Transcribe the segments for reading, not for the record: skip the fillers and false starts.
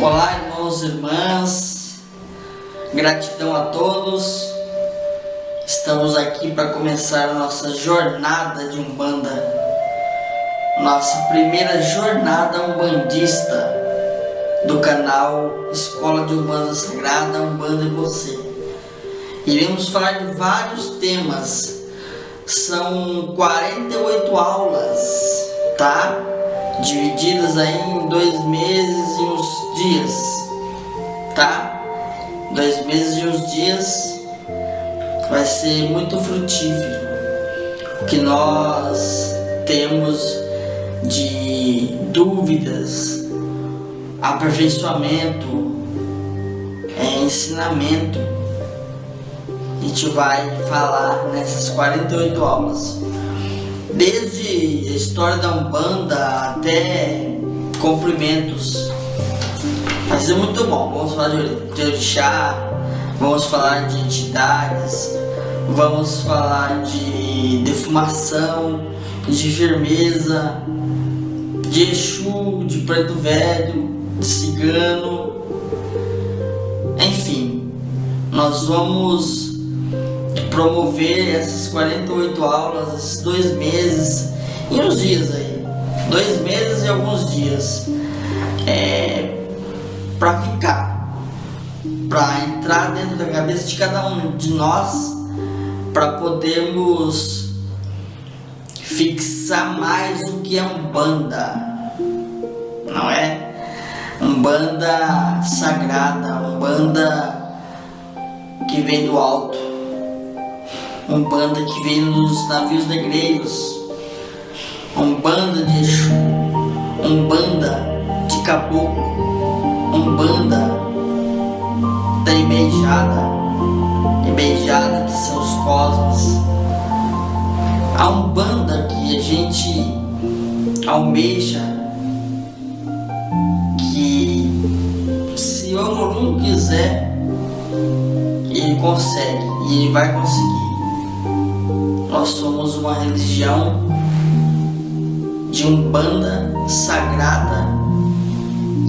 Olá, irmãos e irmãs, gratidão a todos. Estamos aqui para começar a nossa jornada de Umbanda, nossa primeira jornada umbandista do canal Escola de Umbanda Sagrada, Umbanda e Você. Iremos falar de vários temas, são 48 aulas, tá? Divididas aí em 2 meses e uns dias, tá? 2 meses e uns dias. Vai ser muito frutífero o que nós temos de dúvidas, aperfeiçoamento, ensinamento. A gente vai falar nessas 48 aulas, desde a história da Umbanda até cumprimentos. Vai ser muito bom. Vamos falar de orixá, vamos falar de entidades, vamos falar de defumação, de firmeza, de Exu, de preto velho, de cigano, enfim, nós vamos promover essas 48 aulas, esses 2 meses e uns dias aí, 2 meses e alguns dias, para ficar, para entrar dentro da cabeça de cada um de nós, para podermos fixar mais o que é Umbanda, não é? Umbanda sagrada, Umbanda que vem do alto, Umbanda que vem nos navios negreiros, Umbanda de Exu, Umbanda de Caboclo, Umbanda da Ibeijada, que são os cosmos. A Umbanda que a gente almeja, que se o Olodum quiser, ele consegue e ele vai conseguir. Nós somos uma religião de Umbanda sagrada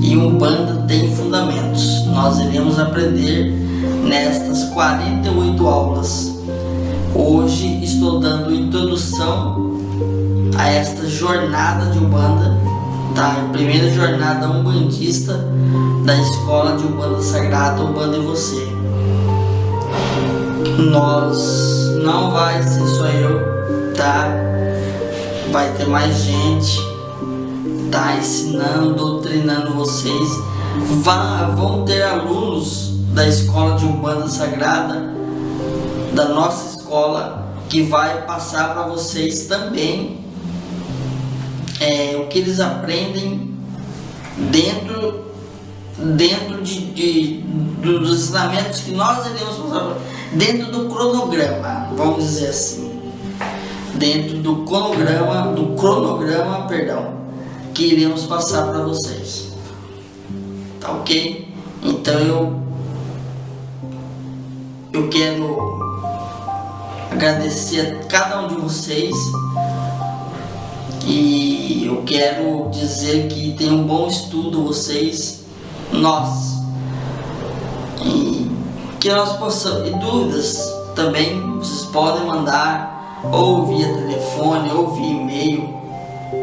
e Umbanda tem fundamentos. Nós iremos aprender nestas 48 aulas. Hoje estou dando introdução a esta jornada de Umbanda, tá? A primeira jornada umbandista da Escola de Umbanda Sagrada, Umbanda e Você. Não vai ser só eu, tá? Vai ter mais gente, tá? Ensinando, doutrinando vocês. Vão ter alunos da Escola de Umbanda Sagrada, da nossa escola, que vai passar para vocês também o que eles aprendem dentro dos ensinamentos que nós iremos passar, dentro do cronograma, vamos dizer assim, dentro do cronograma, que iremos passar para vocês, tá ok? Então eu quero agradecer a cada um de vocês e eu quero dizer que tem um bom estudo vocês, e que nós possamos, e dúvidas também vocês podem mandar ou via telefone ou via e-mail.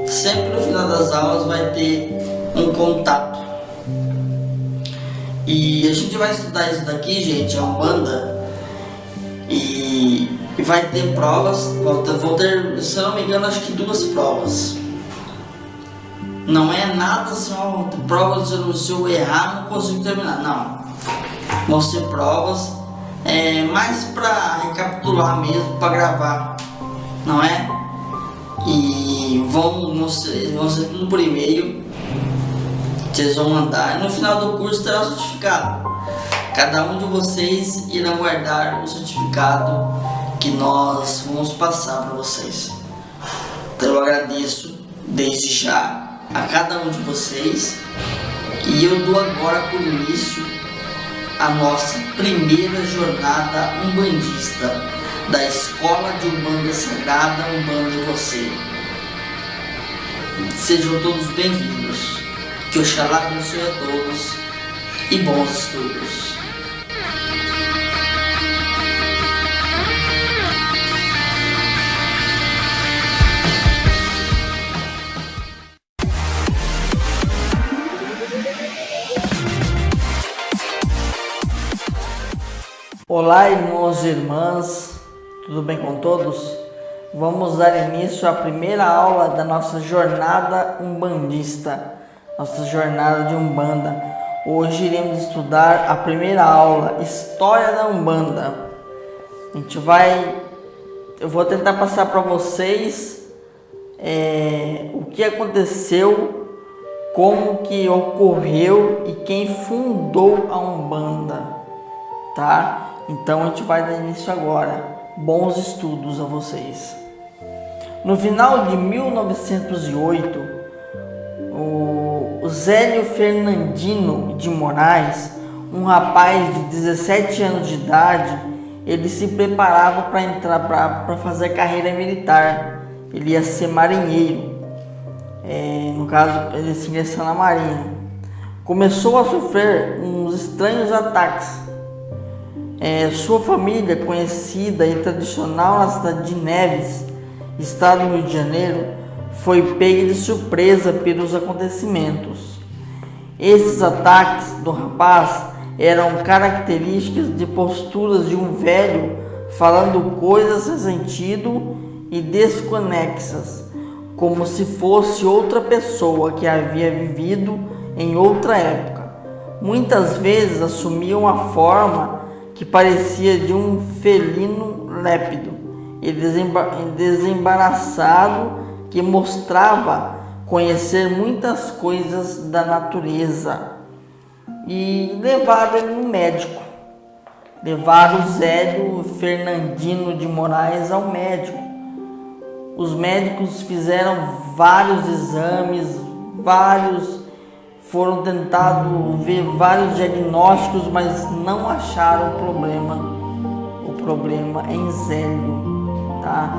Sempre no final das aulas vai ter um contato. E a gente vai estudar isso daqui, gente, a Umbanda, e vai ter provas. Vou ter, se eu não me engano, acho que 2 provas. Não é nada assim, provas, se eu errar não consigo terminar, não. Vão ser provas mais para recapitular mesmo, para gravar, não é? E vão ser tudo por e-mail, vocês vão mandar, e no final do curso terá o certificado. Cada um de vocês irá guardar o certificado que nós vamos passar para vocês. Então eu agradeço desde já a cada um de vocês, e eu dou agora por início a nossa primeira jornada umbandista da Escola de Umbanda Sagrada, Umbanda e Você. Sejam todos bem-vindos. Que Oxalá abençoe a todos e bons estudos. Olá, irmãos e irmãs, tudo bem com todos? Vamos dar início à primeira aula da nossa jornada umbandista, nossa jornada de Umbanda. Hoje iremos estudar a primeira aula, História da Umbanda. Eu vou tentar passar para vocês o que aconteceu, como que ocorreu e quem fundou a Umbanda, tá? Então a gente vai dar início agora. Bons estudos a vocês. No final de 1908, o Zélio Fernandino de Moraes, um rapaz de 17 anos de idade, ele se preparava para entrar para fazer carreira militar. Ele ia ser marinheiro. No caso, ele se ingressou na marinha. Começou a sofrer uns estranhos ataques. Sua família, conhecida e tradicional na cidade de Neves, estado do Rio de Janeiro, foi pega de surpresa pelos acontecimentos. Esses ataques do rapaz eram características de posturas de um velho falando coisas sem sentido e desconexas, como se fosse outra pessoa que havia vivido em outra época. Muitas vezes assumiam a forma que parecia de um felino lépido e desembaraçado, que mostrava conhecer muitas coisas da natureza. E levaram ele no médico. Levaram o Zélio Fernandino de Moraes ao médico. Os médicos fizeram vários exames, foram tentados ver vários diagnósticos, mas não acharam o problema em Zélio, tá?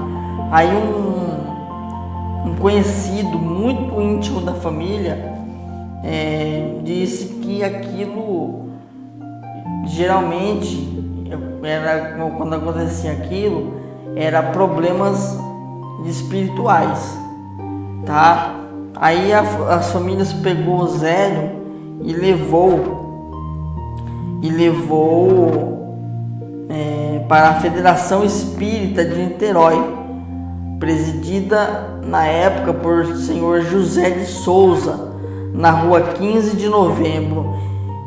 Aí um conhecido muito íntimo da família disse que aquilo geralmente quando acontecia aquilo era problemas espirituais, tá? Aí as famílias pegou o Zélio e levou para a Federação Espírita de Niterói, presidida na época por senhor José de Souza, na rua 15 de novembro.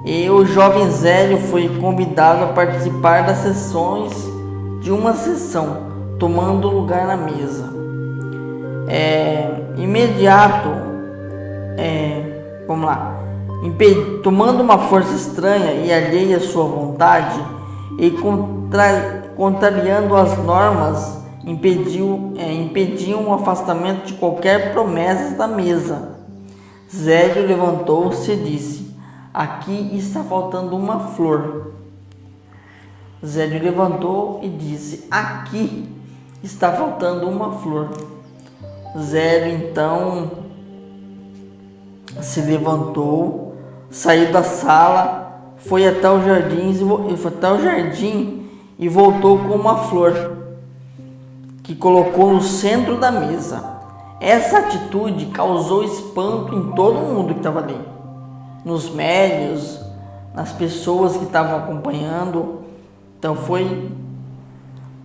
E o jovem Zélio foi convidado a participar das sessões de uma sessão, tomando lugar na mesa. Tomando uma força estranha e alheia à sua vontade e contrariando as normas, impediam o afastamento de qualquer promessa da mesa. Zélio levantou-se e disse: "Aqui está faltando uma flor." Zélio levantou e disse: "Aqui está faltando uma flor." Zélio então se levantou, saiu da sala, foi até o jardim e voltou com uma flor que colocou no centro da mesa. Essa atitude causou espanto em todo mundo que estava ali, nos médios, nas pessoas que estavam acompanhando. Então foi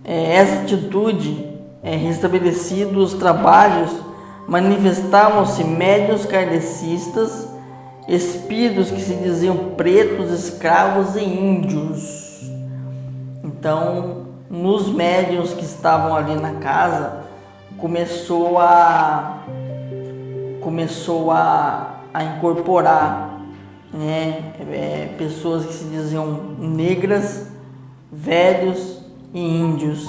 essa atitude restabelecidos os trabalhos, manifestavam-se médiuns kardecistas, espíritos que se diziam pretos, escravos e índios. Então, nos médiuns que estavam ali na casa, começou a incorporar pessoas que se diziam negras, velhos e índios.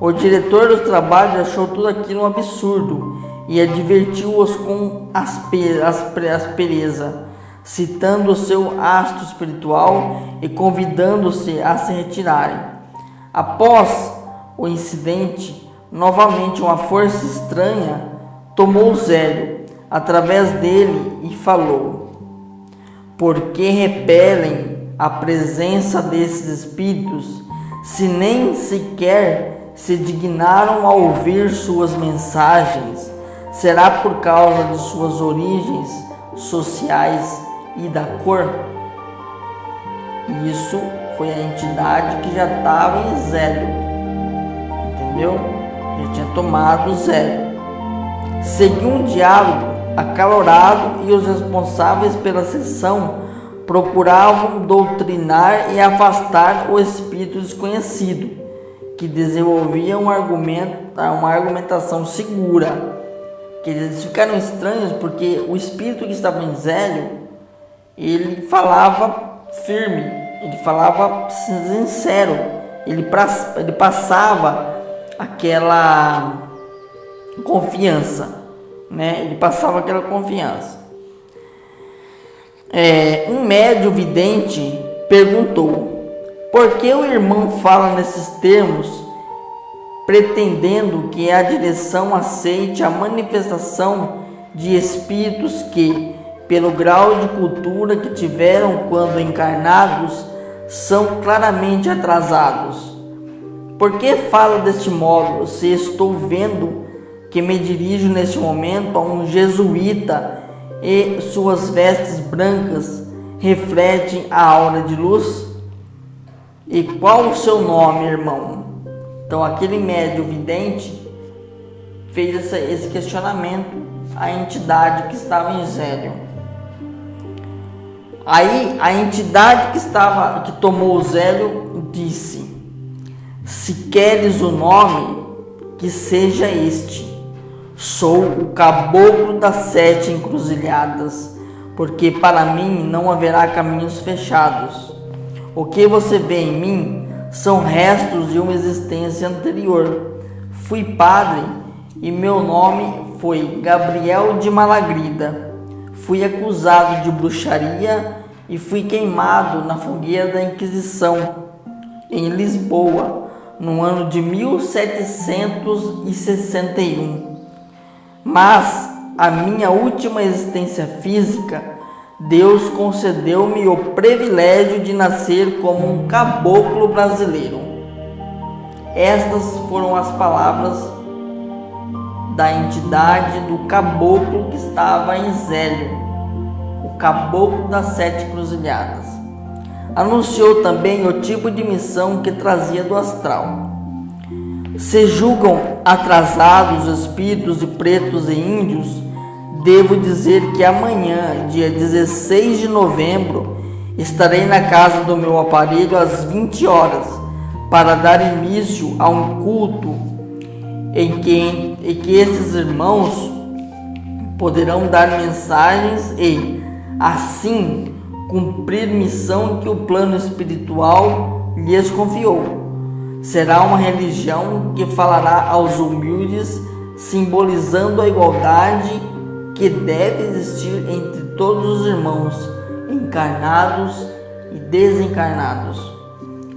O diretor dos trabalhos achou tudo aquilo um absurdo e advertiu-os com aspereza, citando o seu astro espiritual e convidando-se a se retirarem. Após o incidente, novamente uma força estranha tomou Zélio através dele e falou: porque repelem a presença desses espíritos, se nem sequer se dignaram a ouvir suas mensagens? Será por causa de suas origens sociais e da cor? Isso foi a entidade que já estava em zero, entendeu? Já tinha tomado zero. Seguiu um diálogo acalorado e os responsáveis pela sessão procuravam doutrinar e afastar o espírito desconhecido, que desenvolvia uma argumentação segura. Que eles ficaram estranhos porque o espírito que estava em Zélio, ele falava firme, ele falava sincero, ele passava aquela confiança, né? Ele passava aquela confiança. Um médium vidente perguntou: por que o irmão fala nesses termos, pretendendo que a direção aceite a manifestação de espíritos que, pelo grau de cultura que tiveram quando encarnados, são claramente atrasados? Por que falo deste modo, se estou vendo que me dirijo neste momento a um jesuíta e suas vestes brancas refletem a aura de luz? E qual o seu nome, irmão? Então aquele médium vidente fez esse questionamento à entidade que estava em Zélio. Aí a entidade que tomou o Zélio disse: se queres o nome, que seja este. Sou o caboclo das 7 encruzilhadas, porque para mim não haverá caminhos fechados. O que você vê em mim são restos de uma existência anterior. Fui padre e meu nome foi Gabriel de Malagrida. Fui acusado de bruxaria e fui queimado na fogueira da Inquisição em Lisboa no ano de 1761. Mas a minha última existência física, Deus concedeu-me o privilégio de nascer como um caboclo brasileiro. Estas foram as palavras da entidade do caboclo que estava em Zélio, o caboclo das 7 encruzilhadas. Anunciou também o tipo de missão que trazia do astral. Se julgam atrasados os espíritos de pretos e índios, devo dizer que amanhã, dia 16 de novembro, estarei na casa do meu aparelho às 20 horas para dar início a um culto em que esses irmãos poderão dar mensagens e, assim, cumprir missão que o plano espiritual lhes confiou. Será uma religião que falará aos humildes, simbolizando a igualdade que deve existir entre todos os irmãos, encarnados e desencarnados.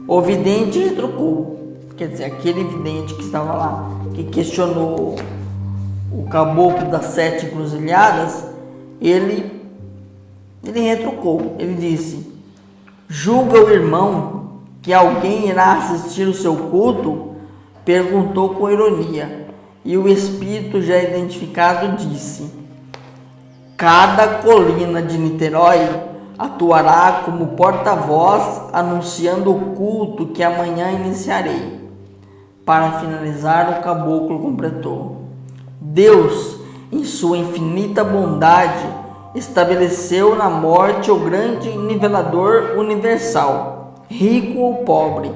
O vidente retrucou, quer dizer, aquele vidente que estava lá, que questionou o caboclo das 7 encruzilhadas, ele retrucou, ele disse: julga o irmão que alguém irá assistir o seu culto? Perguntou com ironia, e o espírito já identificado disse: cada colina de Niterói atuará como porta-voz anunciando o culto que amanhã iniciarei. Para finalizar, o caboclo completou: Deus, em sua infinita bondade, estabeleceu na morte o grande nivelador universal, rico ou pobre,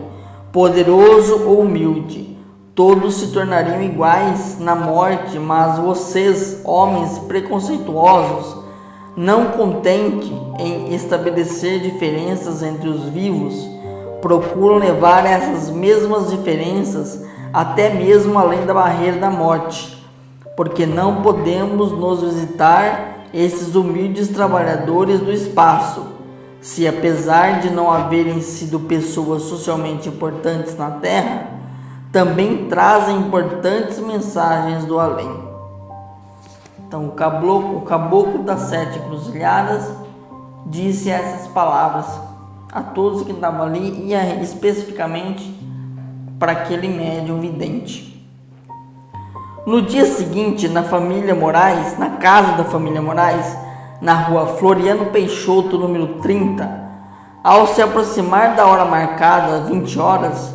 poderoso ou humilde. Todos se tornariam iguais na morte, mas vocês, homens preconceituosos, não contente em estabelecer diferenças entre os vivos, procuram levar essas mesmas diferenças até mesmo além da barreira da morte, porque não podemos nos visitar esses humildes trabalhadores do espaço, se apesar de não haverem sido pessoas socialmente importantes na Terra, também trazem importantes mensagens do além. Então o caboclo das 7 encruzilhadas disse essas palavras a todos que estavam ali e especificamente para aquele médium vidente. No dia seguinte, na casa da família Moraes, na rua Floriano Peixoto, número 30, ao se aproximar da hora marcada, às 20 horas,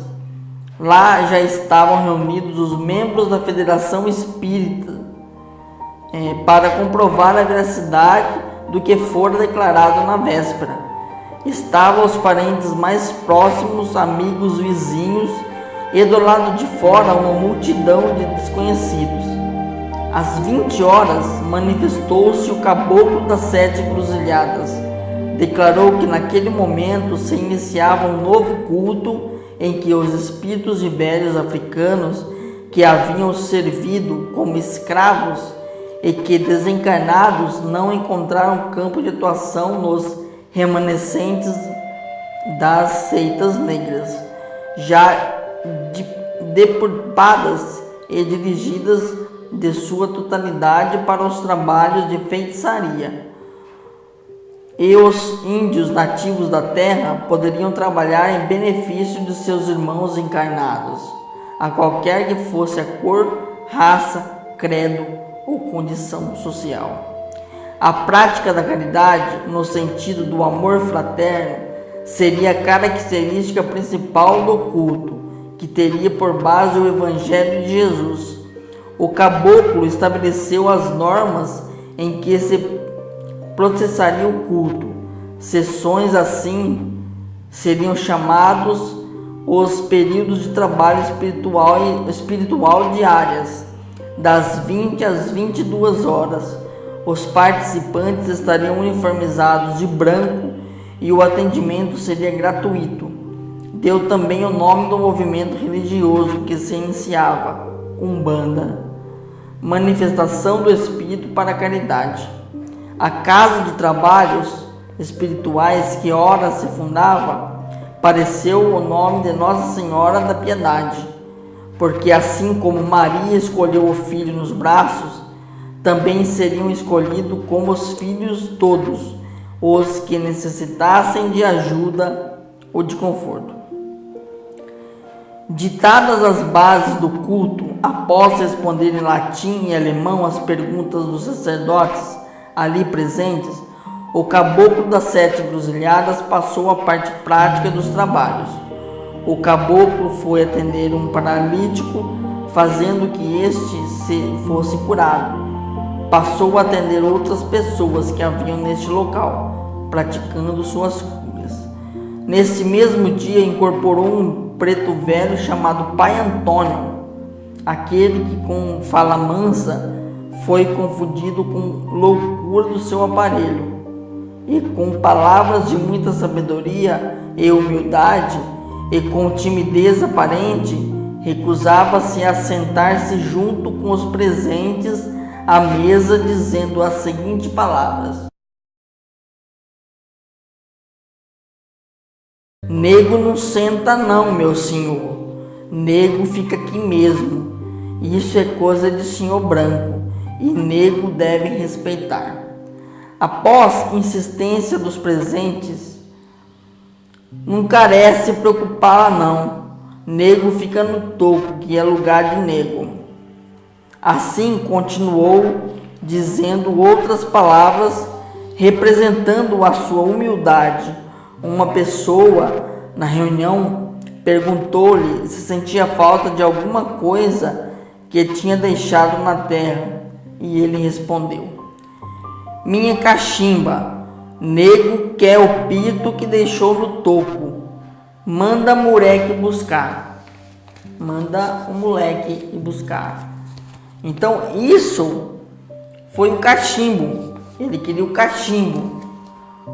lá já estavam reunidos os membros da Federação Espírita para comprovar a veracidade do que fora declarado na véspera. Estavam os parentes mais próximos, amigos, vizinhos, e do lado de fora uma multidão de desconhecidos. Às 20 horas manifestou-se o caboclo das 7 encruzilhadas. Declarou que naquele momento se iniciava um novo culto em que os espíritos de velhos africanos que haviam servido como escravos e que desencarnados não encontraram campo de atuação nos remanescentes das seitas negras, já deturpadas e dirigidas de sua totalidade para os trabalhos de feitiçaria. E os índios nativos da terra poderiam trabalhar em benefício de seus irmãos encarnados, a qualquer que fosse a cor, raça, credo ou condição social. A prática da caridade, no sentido do amor fraterno, seria a característica principal do culto, que teria por base o Evangelho de Jesus. O caboclo estabeleceu as normas em que se processaria o culto. Sessões assim seriam chamados os períodos de trabalho espiritual diárias, das 20 às 22 horas. Os participantes estariam uniformizados de branco e o atendimento seria gratuito. Deu também o nome do movimento religioso que se iniciava, Umbanda, manifestação do Espírito para a caridade. A casa de trabalhos espirituais que ora se fundava, pareceu o nome de Nossa Senhora da Piedade, porque assim como Maria escolheu o filho nos braços, também seriam escolhidos como os filhos todos os que necessitassem de ajuda ou de conforto. Ditadas as bases do culto, após responder em latim e alemão as perguntas dos sacerdotes ali presentes, o caboclo das 7 encruzilhadas passou à parte prática dos trabalhos. O caboclo foi atender um paralítico, fazendo que este fosse curado. Passou a atender outras pessoas que haviam neste local, praticando suas curas. Nesse mesmo dia incorporou um preto velho chamado Pai Antônio, aquele que com fala mansa foi confundido com loucura do seu aparelho, e com palavras de muita sabedoria e humildade, e com timidez aparente, recusava-se a sentar-se junto com os presentes à mesa, dizendo as seguintes palavras: "Nego não senta não, meu senhor. Nego fica aqui mesmo. Isso é coisa de senhor branco, e nego deve respeitar." Após insistência dos presentes, não carece preocupá-la não. Nego fica no toco, que é lugar de nego. Assim continuou, dizendo outras palavras, representando a sua humildade. Uma pessoa na reunião perguntou-lhe se sentia falta de alguma coisa que tinha deixado na terra, e ele respondeu: "Minha cachimba, nego quer o pito que deixou no toco. Manda moleque buscar." Manda o moleque ir buscar. Então isso foi o cachimbo. Ele queria o cachimbo,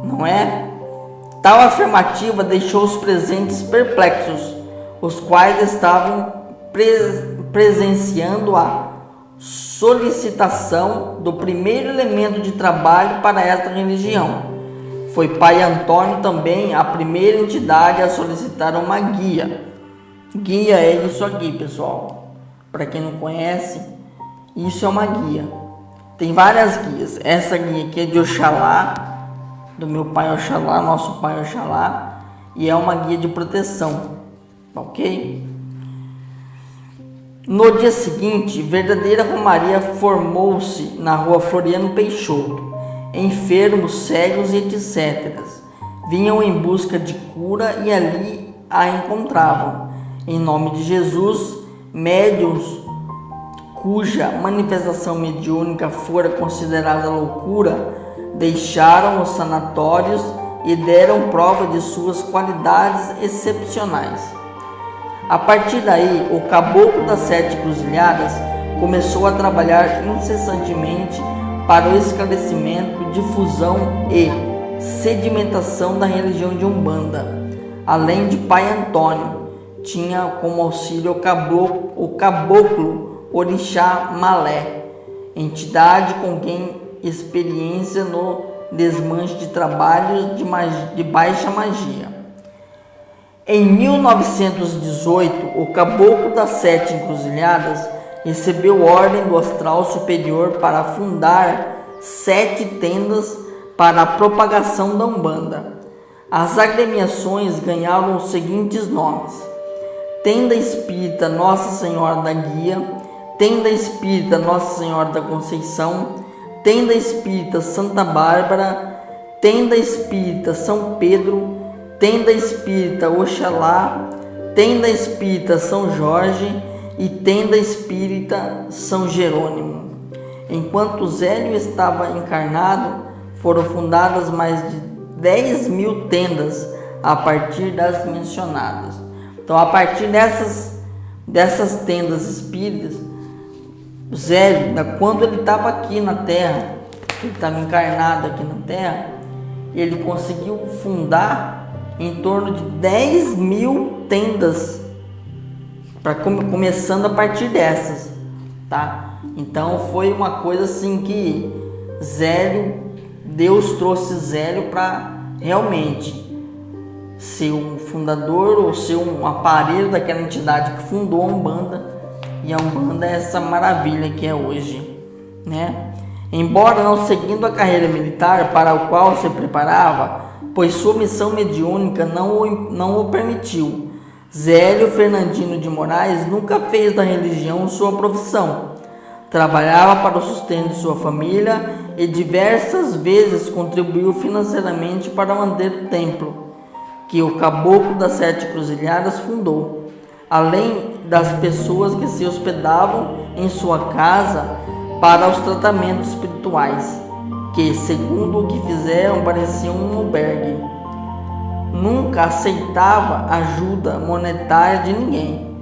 não é? Tal afirmativa deixou os presentes perplexos, os quais estavam presenciando a solicitação do primeiro elemento de trabalho para esta religião. Foi Pai Antônio também a primeira entidade a solicitar uma guia. Guia é isso aqui, pessoal. Para quem não conhece, isso é uma guia. Tem várias guias. Essa guia aqui é de Oxalá, do meu pai Oxalá, nosso pai Oxalá, e é uma guia de proteção, ok? No dia seguinte, verdadeira romaria formou-se na rua Floriano Peixoto. Enfermos, cegos e etc. vinham em busca de cura e ali a encontravam. Em nome de Jesus, médiuns cuja manifestação mediúnica fora considerada loucura deixaram os sanatórios e deram prova de suas qualidades excepcionais. A partir daí, o caboclo das 7 Encruzilhadas começou a trabalhar incessantemente para o esclarecimento, difusão e sedimentação da religião de Umbanda. Além de Pai Antônio, tinha como auxílio o caboclo Orixá Malé, entidade com quem experiência no desmanche de trabalhos de baixa magia. Em 1918, o caboclo das 7 Encruzilhadas recebeu ordem do astral superior para fundar 7 tendas para a propagação da Umbanda. As agremiações ganharam os seguintes nomes: Tenda Espírita Nossa Senhora da Guia, Tenda Espírita Nossa Senhora da Conceição, Tenda Espírita Santa Bárbara, Tenda Espírita São Pedro, Tenda Espírita Oxalá, Tenda Espírita São Jorge e Tenda Espírita São Jerônimo. Enquanto Zélio estava encarnado, foram fundadas mais de 10.000 tendas a partir das mencionadas. Então, a partir dessas tendas espíritas, Zélio, quando ele estava aqui na Terra, ele estava encarnado aqui na Terra, ele conseguiu fundar em torno de 10.000 tendas, começando a partir dessas, tá? Então foi uma coisa assim que Deus trouxe Zélio para realmente ser um fundador ou ser um aparelho daquela entidade que fundou a Umbanda, e a Umbanda é essa maravilha que é hoje, né? Embora não seguindo a carreira militar para a qual se preparava, pois sua missão mediúnica não o permitiu, Zélio Fernandino de Moraes nunca fez da religião sua profissão. Trabalhava para o sustento de sua família e diversas vezes contribuiu financeiramente para manter o templo que o caboclo das 7 Encruzilhadas fundou, além das pessoas que se hospedavam em sua casa para os tratamentos espirituais, que, segundo o que fizeram, parecia um albergue. Nunca aceitava ajuda monetária de ninguém.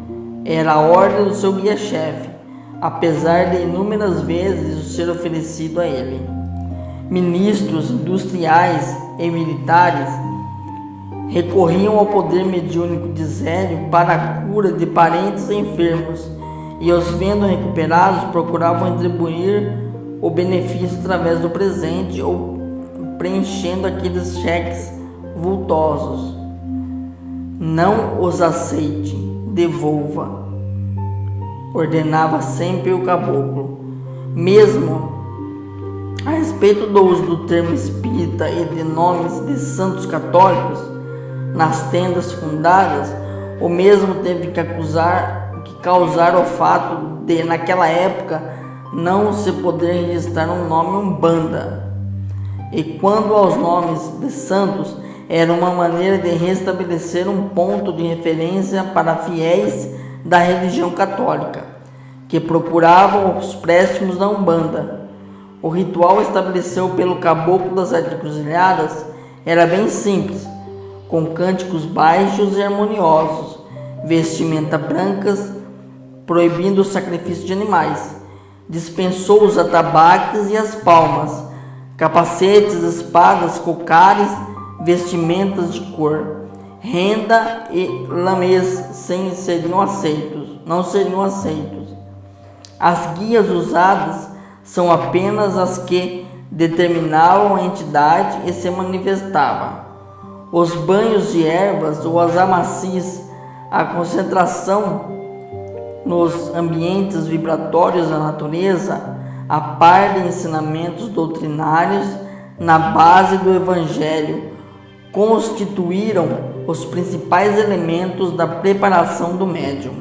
Era a ordem do seu guia-chefe, apesar de inúmeras vezes ser oferecido a ele. Ministros, industriais e militares recorriam ao poder mediúnico de Zélio para a cura de parentes enfermos, e os vendo recuperados procuravam retribuir o benefício através do presente ou preenchendo aqueles cheques vultosos. Não os aceite, devolva, ordenava sempre o caboclo. Mesmo a respeito do uso do termo espírita e de nomes de santos católicos nas tendas fundadas, o mesmo teve que causar o fato de, naquela época, não se poder registrar um nome Umbanda. E quando aos nomes de santos, era uma maneira de restabelecer um ponto de referência para fiéis da religião católica, que procuravam os préstimos da Umbanda. O ritual estabelecido pelo caboclo das 7 Encruzilhadas era bem simples, com cânticos baixos e harmoniosos, vestimenta brancas, proibindo o sacrifício de animais. Dispensou os atabaques e as palmas, capacetes, espadas, cocares, vestimentas de cor, renda e lamês não seriam aceitos. As guias usadas são apenas as que determinavam a entidade e se manifestava. Os banhos de ervas ou as amacis, a concentração nos ambientes vibratórios da natureza, a par de ensinamentos doutrinários, na base do Evangelho, constituíram os principais elementos da preparação do médium.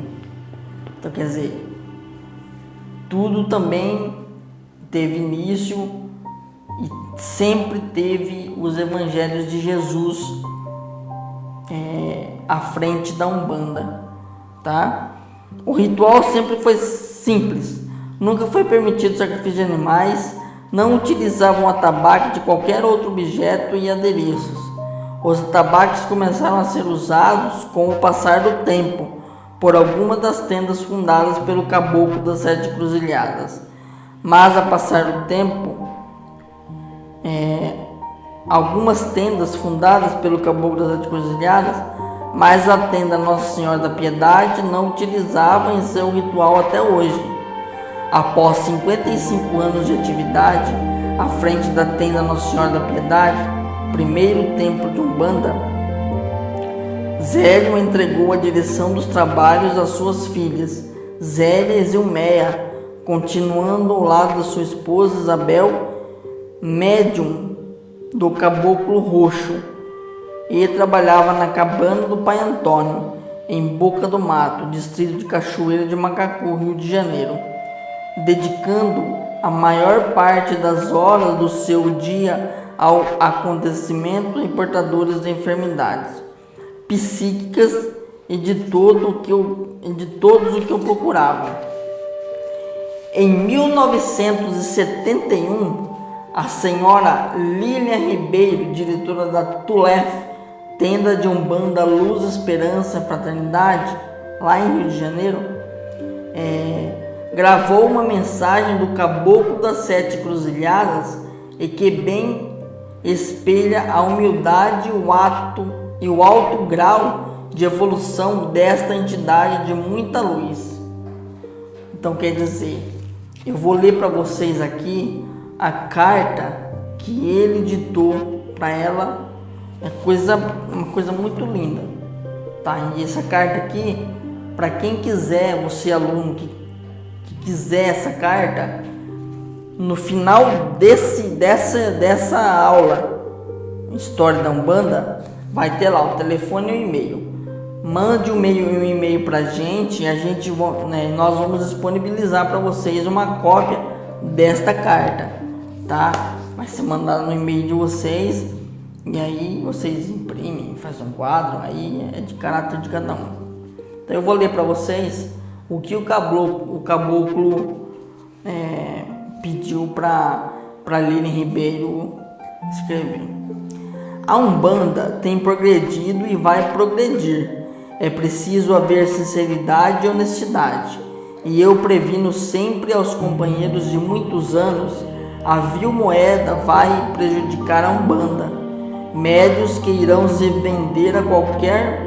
Então, quer dizer, tudo também teve início e sempre teve os Evangelhos de Jesus à frente da Umbanda, tá? O ritual sempre foi simples, nunca foi permitido sacrifício de animais, não utilizavam atabaque de qualquer outro objeto e adereços. Os atabaques começaram a ser usados com o passar do tempo por algumas das tendas fundadas pelo Caboclo das Sete Cruzilhadas, mas a passar do tempo, algumas tendas fundadas pelo Caboclo das Sete Cruzilhadas, mas a tenda Nossa Senhora da Piedade não utilizava em seu ritual até hoje. Após 55 anos de atividade, à frente da tenda Nossa Senhora da Piedade, primeiro templo de Umbanda, Zélio entregou a direção dos trabalhos às suas filhas, Zélia e Zilmeia, continuando ao lado da sua esposa Isabel, médium do Caboclo Roxo, e trabalhava na cabana do Pai Antônio, em Boca do Mato, distrito de Cachoeira de Macacu, Rio de Janeiro, dedicando a maior parte das horas do seu dia ao acontecimento em portadores de enfermidades psíquicas e de todos o que eu procurava. Em 1971, a senhora Lília Ribeiro, diretora da TULEF, tenda de Umbanda Luz, Esperança e Fraternidade, lá em Rio de Janeiro, gravou uma mensagem do Caboclo das Sete Cruzilhadas e que bem espelha a humildade e o alto grau de evolução desta entidade de muita luz. Então, quer dizer, eu vou ler para vocês aqui a carta que ele ditou para ela. É uma coisa muito linda, tá? E essa carta aqui, para quem quiser, você aluno que quiser essa carta, no final dessa aula História da Umbanda, vai ter lá o telefone e o e-mail. Mande um e-mail pra gente e nós vamos disponibilizar para vocês uma cópia desta carta, tá? Vai ser mandado no e-mail de vocês e aí vocês imprimem, fazem um quadro, aí é de caráter de cada um. Então eu vou ler para vocês o que o caboclo pediu para Lília Ribeiro escrever. A Umbanda tem progredido e vai progredir. É preciso haver sinceridade e honestidade. E eu previno sempre aos companheiros de muitos anos: a vil moeda vai prejudicar a Umbanda. Médios que irão se vender a qualquer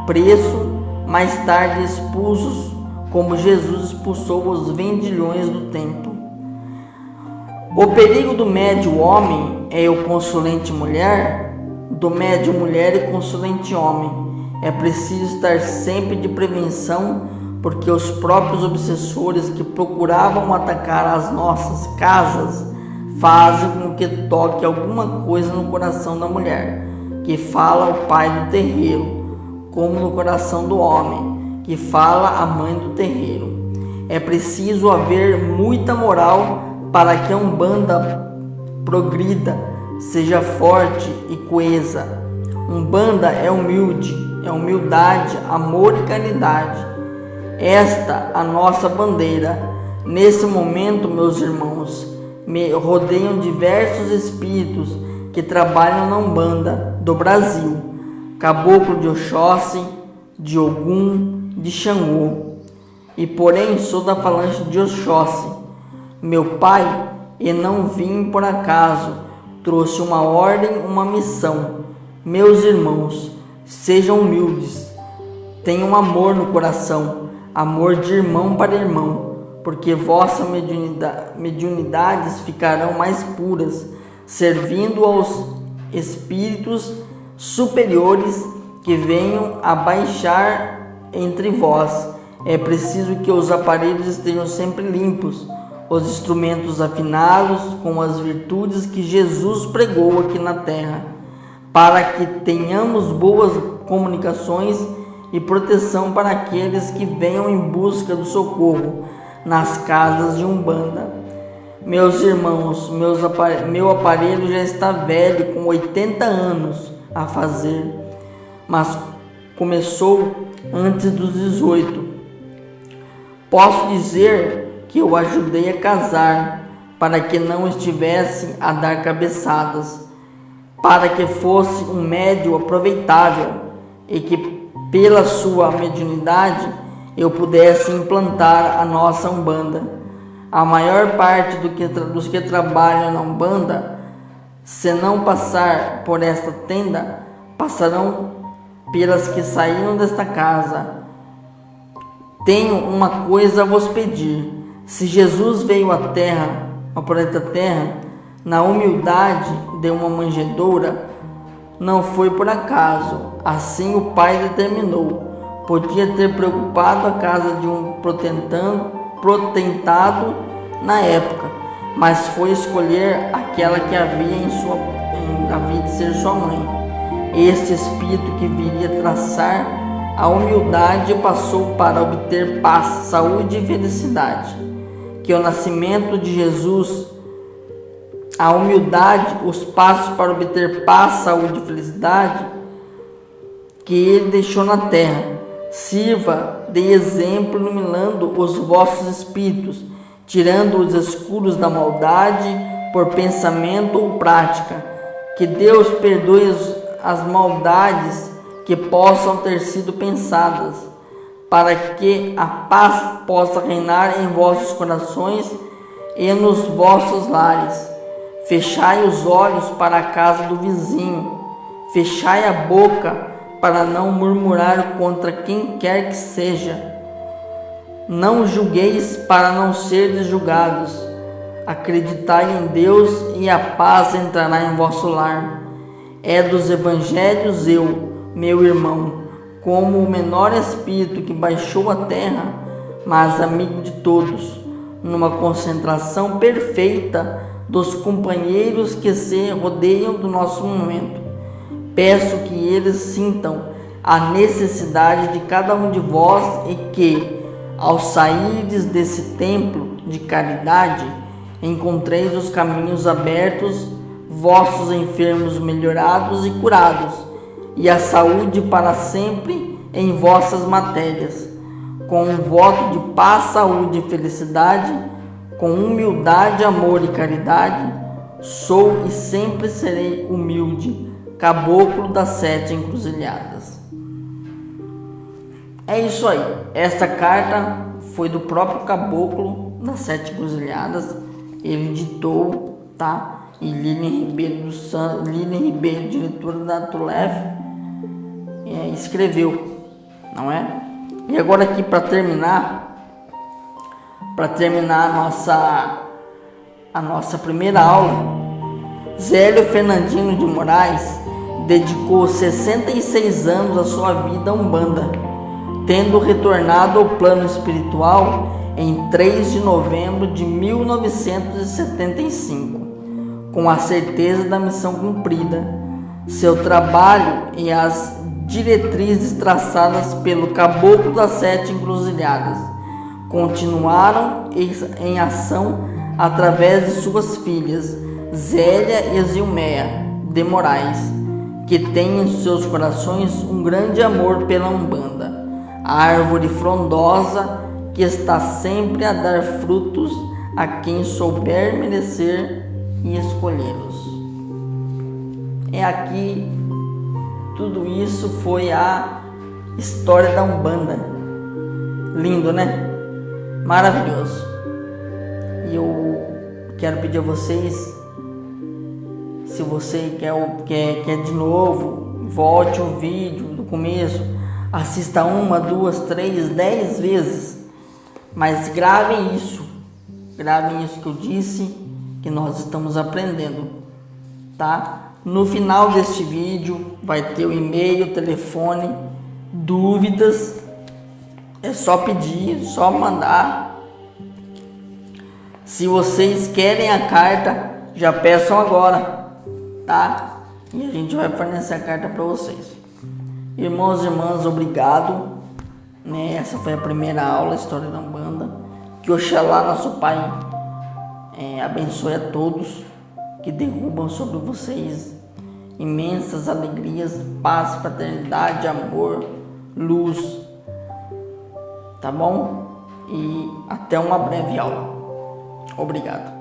preço, mais tarde expulsos, como Jesus expulsou os vendilhões do templo. O perigo do médio homem é o consulente mulher, do médio mulher e consulente homem. É preciso estar sempre de prevenção, porque os próprios obsessores que procuravam atacar as nossas casas fazem com que toque alguma coisa no coração da mulher, que fala o pai do terreiro, como no coração do homem, que fala a mãe do terreiro. É preciso haver muita moral para que a Umbanda progrida, seja forte e coesa. Umbanda é humilde, é humildade, amor e caridade. Esta a nossa bandeira. Nesse momento, meus irmãos, me rodeiam diversos espíritos que trabalham na Umbanda do Brasil: Caboclo de Oxóssi, de Ogum, de Xangô. E porém sou da falange de Oxóssi. Meu pai, e não vim por acaso, trouxe uma ordem, uma missão. Meus irmãos, sejam humildes, tenham amor no coração, amor de irmão para irmão, porque vossas mediunidades ficarão mais puras, servindo aos espíritos superiores que venham a baixar entre vós. É preciso que os aparelhos estejam sempre limpos, os instrumentos afinados com as virtudes que Jesus pregou aqui na terra, para que tenhamos boas comunicações e proteção para aqueles que venham em busca do socorro nas casas de Umbanda. Meus irmãos, meu aparelho já está velho, com 80 anos a fazer, mas começou antes dos 18. Posso dizer que eu ajudei a casar, para que não estivesse a dar cabeçadas, para que fosse um médio aproveitável e que pela sua mediunidade eu pudesse implantar a nossa Umbanda. A maior parte dos que trabalham na Umbanda, se não passar por esta tenda, passarão pelas que saíram desta casa. Tenho uma coisa a vos pedir. Se Jesus veio à terra, ao planeta Terra, na humildade de uma manjedoura, não foi por acaso. Assim o Pai determinou. Podia ter preocupado a casa de um potentado na época, mas foi escolher aquela que havia de ser sua mãe. Este espírito que viria traçar a humildade passou para obter paz, saúde e felicidade. Que o nascimento de Jesus, a humildade, os passos para obter paz, saúde e felicidade que ele deixou na terra, sirva de exemplo, iluminando os vossos espíritos, tirando os escuros da maldade por pensamento ou prática. Que Deus perdoe as maldades que possam ter sido pensadas, para que a paz possa reinar em vossos corações e nos vossos lares. Fechai os olhos para a casa do vizinho, fechai a boca para não murmurar contra quem quer que seja. Não julgueis para não serdes julgados. Acreditai em Deus e a paz entrará em vosso lar. É dos evangelhos eu, meu irmão, como o menor espírito que baixou a terra, mas amigo de todos, numa concentração perfeita dos companheiros que se rodeiam do nosso momento. Peço que eles sintam a necessidade de cada um de vós e que, ao sairdes desse templo de caridade, encontreis os caminhos abertos, vossos enfermos melhorados e curados, e a saúde para sempre em vossas matérias. Com um voto de paz, saúde e felicidade, com humildade, amor e caridade, sou e sempre serei humilde, caboclo das 7 encruzilhadas. É isso aí. Essa carta foi do próprio caboclo das 7 encruzilhadas. Ele ditou, tá? E Lilian Ribeiro, diretora da Tulef, escreveu, não é? E agora aqui para terminar a nossa primeira aula, Zélio Fernandino de Moraes dedicou 66 anos à sua vida à Umbanda, tendo retornado ao plano espiritual em 3 de novembro de 1975, com a certeza da missão cumprida. Seu trabalho e as diretrizes traçadas pelo caboclo das 7 encruzilhadas continuaram em ação através de suas filhas Zélia e Zilmeia de Moraes, que têm em seus corações um grande amor pela Umbanda, a árvore frondosa que está sempre a dar frutos a quem souber merecer e escolhê-los. É aqui, tudo isso foi a história da Umbanda. Lindo, né? Maravilhoso. E eu quero pedir a vocês, se você quer de novo, volte o vídeo do começo, assista 1, 2, 3, 10 vezes, mas gravem isso que eu disse, que nós estamos aprendendo, tá? No final deste vídeo vai ter o e-mail, telefone, dúvidas, é só pedir, só mandar. Se vocês querem a carta, já peçam agora, tá? E a gente vai fornecer a carta para vocês. Irmãos e irmãs, obrigado, né? Essa foi a primeira aula, História da Umbanda. Que Oxalá, nosso Pai, abençoe a todos, que derrubam sobre vocês imensas alegrias, paz, fraternidade, amor, luz, tá bom? E até uma breve aula. Obrigado.